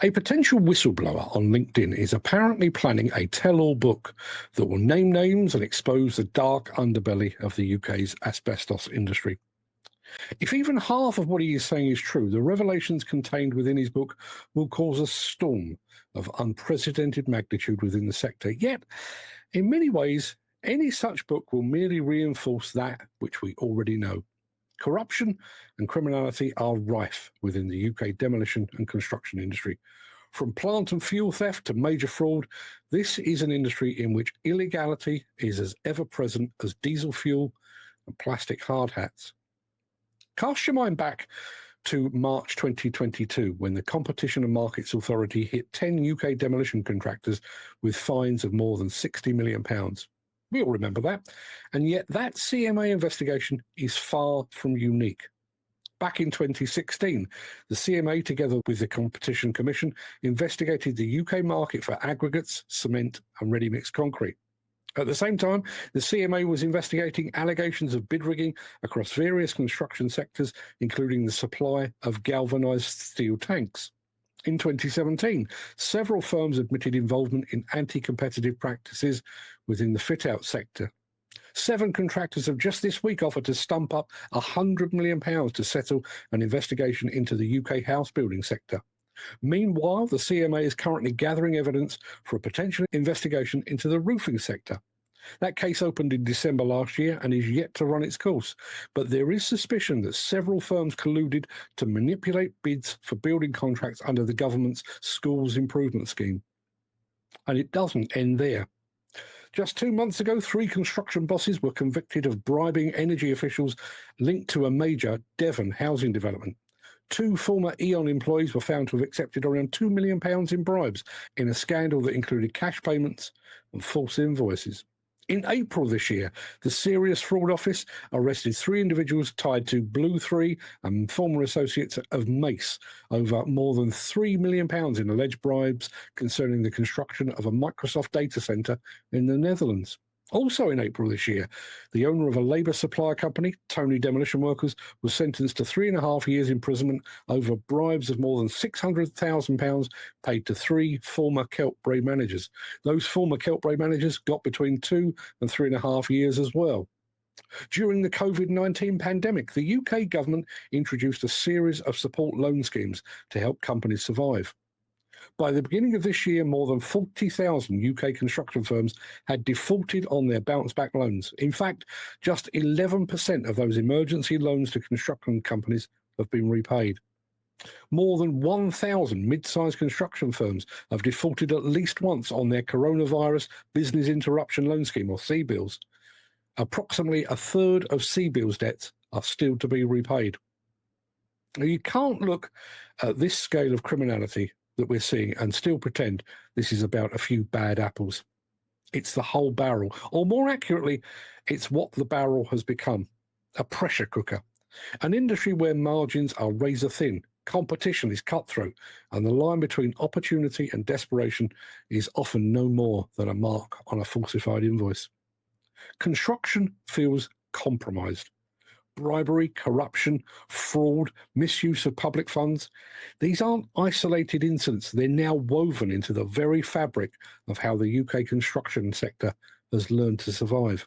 A potential whistleblower on LinkedIn is apparently planning a tell-all book that will name names and expose the dark underbelly of the UK's asbestos industry. If even half of what he is saying is true, the revelations contained within his book will cause a storm of unprecedented magnitude within the sector. Yet, in many ways, any such book will merely reinforce that which we already know. Corruption and criminality are rife within the UK demolition and construction industry. From plant and fuel theft to major fraud, this is an industry in which illegality is as ever present as diesel fuel and plastic hard hats. Cast your mind back to March 2022, when the Competition and Markets Authority hit 10 UK demolition contractors with fines of more than £60 million. We all remember that. And yet that CMA investigation is far from unique. Back in 2016, the CMA, together with the Competition Commission, investigated the UK market for aggregates, cement and ready-mix concrete. At the same time, the CMA was investigating allegations of bid rigging across various construction sectors, including the supply of galvanised steel tanks. In 2017, several firms admitted involvement in anti-competitive practices within the fit-out sector. 7 contractors have just this week offered to stump up £100 million to settle an investigation into the UK house building sector. Meanwhile, the CMA is currently gathering evidence for a potential investigation into the roofing sector. That case opened in December last year and is yet to run its course, but there is suspicion that several firms colluded to manipulate bids for building contracts under the government's schools improvement scheme. And it doesn't end there. Just 2 months ago, 3 construction bosses were convicted of bribing energy officials linked to a major Devon housing development. 2 former E.ON employees were found to have accepted around £2 million in bribes in a scandal that included cash payments and false invoices. In April this year, the Serious Fraud Office arrested 3 individuals tied to Blue 3 and former associates of Mace over more than £3 million in alleged bribes concerning the construction of a Microsoft data centre in the Netherlands. Also in April this year, the owner of a labour supplier company, Tony Demolition Workers, was sentenced to 3.5 years imprisonment over bribes of more than £600,000 paid to 3 former Keltbray managers. Those former Keltbray managers got between 2 and 3.5 years as well. During the COVID-19 pandemic, the UK government introduced a series of support loan schemes to help companies survive. By the beginning of this year, more than 40,000 UK construction firms had defaulted on their bounce-back loans. In fact, just 11% of those emergency loans to construction companies have been repaid. More than 1,000 mid-sized construction firms have defaulted at least once on their Coronavirus Business Interruption Loan Scheme, or CBILS. Approximately a third of CBILS debts are still to be repaid. Now, you can't look at this scale of criminality that we're seeing and still pretend this is about a few bad apples. It's the whole barrel, or more accurately, it's what the barrel has become, a pressure cooker, an industry where margins are razor thin, competition is cutthroat, and the line between opportunity and desperation is often no more than a mark on a falsified invoice. Construction feels compromised. Bribery, corruption, fraud, misuse of public funds. These aren't isolated incidents. They're now woven into the very fabric of how the UK construction sector has learned to survive.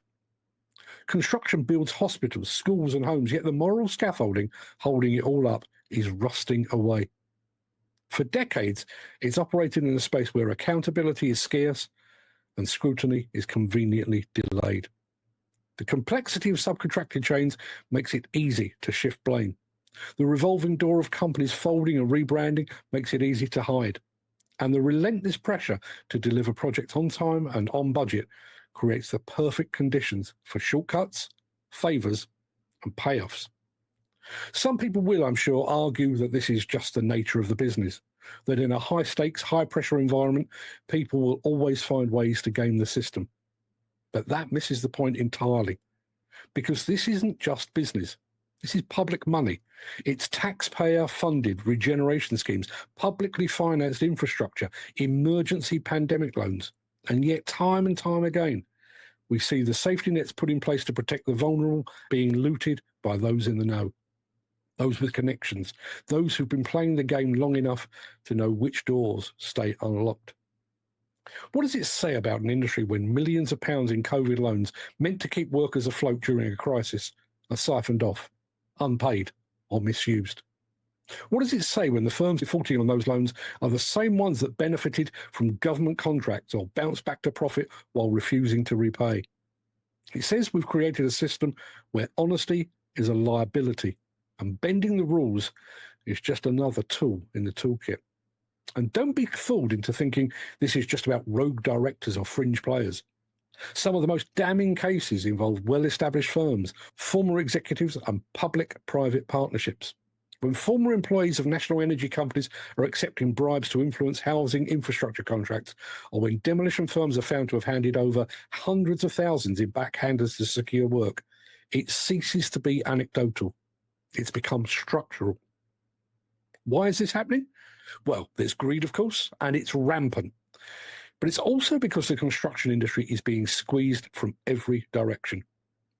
Construction builds hospitals, schools and homes, yet the moral scaffolding holding it all up is rusting away. For decades, it's operated in a space where accountability is scarce and scrutiny is conveniently delayed. The complexity of subcontracting chains makes it easy to shift blame. The revolving door of companies folding and rebranding makes it easy to hide. And the relentless pressure to deliver projects on time and on budget creates the perfect conditions for shortcuts, favours and payoffs. Some people will, I'm sure, argue that this is just the nature of the business, that in a high-stakes, high-pressure environment, people will always find ways to game the system. But that misses the point entirely, because this isn't just business. This is public money. It's taxpayer-funded regeneration schemes, publicly financed infrastructure, emergency pandemic loans. And yet, time and time again, we see the safety nets put in place to protect the vulnerable being looted by those in the know. those with connections, those who've been playing the game long enough to know which doors stay unlocked. What does it say about an industry when millions of pounds in COVID loans meant to keep workers afloat during a crisis are siphoned off, unpaid, or misused? What does it say when the firms defaulting on those loans are the same ones that benefited from government contracts or bounced back to profit while refusing to repay? It says we've created a system where honesty is a liability and bending the rules is just another tool in the toolkit. And don't be fooled into thinking this is just about rogue directors or fringe players. Some of the most damning cases involve well-established firms, former executives, and public-private partnerships. When former employees of national energy companies are accepting bribes to influence housing infrastructure contracts, or when demolition firms are found to have handed over hundreds of thousands in backhanders to secure work, it ceases to be anecdotal. It's become structural. Why is this happening? Well, there's greed, of course, and it's rampant. But it's also because the construction industry is being squeezed from every direction.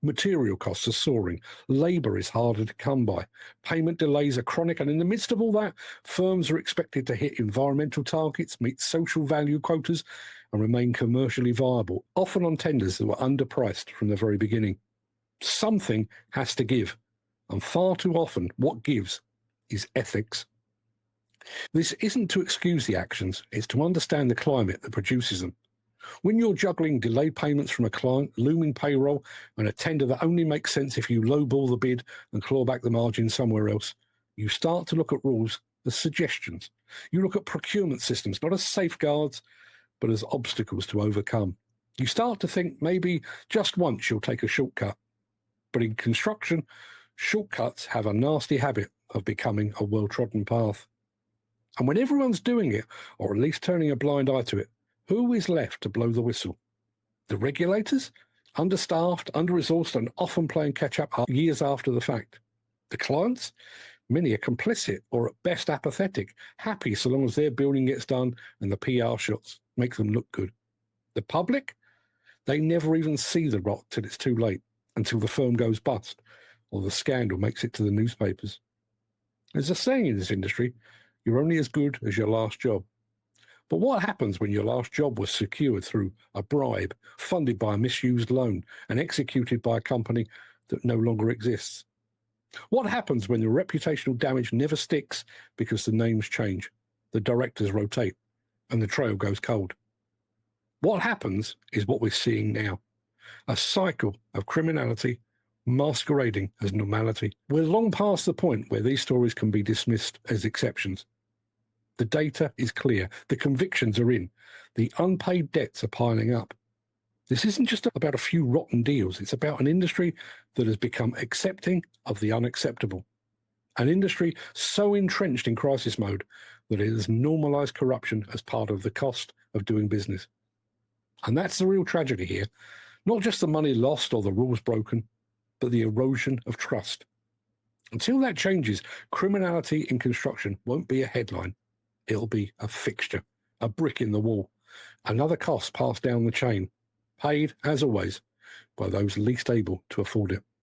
Material costs are soaring, labour is harder to come by, payment delays are chronic, and in the midst of all that, firms are expected to hit environmental targets, meet social value quotas, and remain commercially viable, often on tenders that were underpriced from the very beginning. Something has to give, and far too often what gives is ethics. This isn't to excuse the actions, it's to understand the climate that produces them. When you're juggling delayed payments from a client, looming payroll, and a tender that only makes sense if you lowball the bid and claw back the margin somewhere else, you start to look at rules as suggestions. You look at procurement systems not as safeguards, but as obstacles to overcome. You start to think maybe just once you'll take a shortcut. But in construction, shortcuts have a nasty habit of becoming a well-trodden path. And when everyone's doing it, or at least turning a blind eye to it, who is left to blow the whistle? The regulators? Understaffed, under-resourced, and often playing catch-up years after the fact. The clients? Many are complicit, or at best apathetic, happy so long as their building gets done and the PR shots make them look good. The public? They never even see the rot till it's too late, until the firm goes bust, or the scandal makes it to the newspapers. There's a saying in this industry, you're only as good as your last job. But what happens when your last job was secured through a bribe, funded by a misused loan, and executed by a company that no longer exists? What happens when the reputational damage never sticks because the names change, the directors rotate, and the trail goes cold? What happens is what we're seeing now, a cycle of criminality masquerading as normality. We're long past the point where these stories can be dismissed as exceptions. The data is clear. The convictions are in. The unpaid debts are piling up. This isn't just about a few rotten deals. It's about an industry that has become accepting of the unacceptable. An industry so entrenched in crisis mode that it has normalised corruption as part of the cost of doing business. And that's the real tragedy here. Not just the money lost or the rules broken, but the erosion of trust. Until that changes, criminality in construction won't be a headline. It'll be a fixture, a brick in the wall, another cost passed down the chain, paid, as always, by those least able to afford it.